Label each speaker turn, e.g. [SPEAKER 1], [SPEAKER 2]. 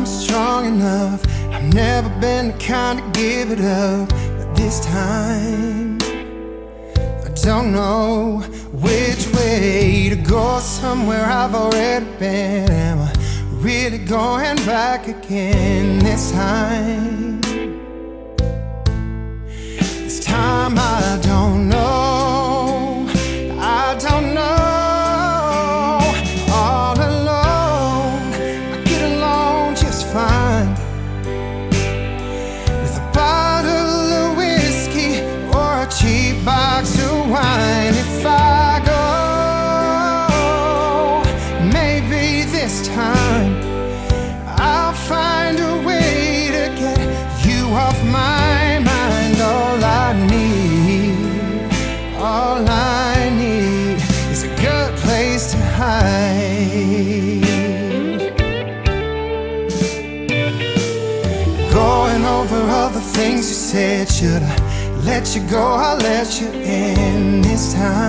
[SPEAKER 1] strong enough. I've never been the kind to give it up, but this time I don't know which way to go. Somewhere I've already been. Am I really going back again this time? This time I don't know. I don't know. All alone, I get along just fine with a bottle of whiskey or a cheap box of wine. If I go, maybe this time I'll find a way to get you off my mind. All I need is a good place to hide. Going over all the things you said. Should I let you go? I'll let you in this time.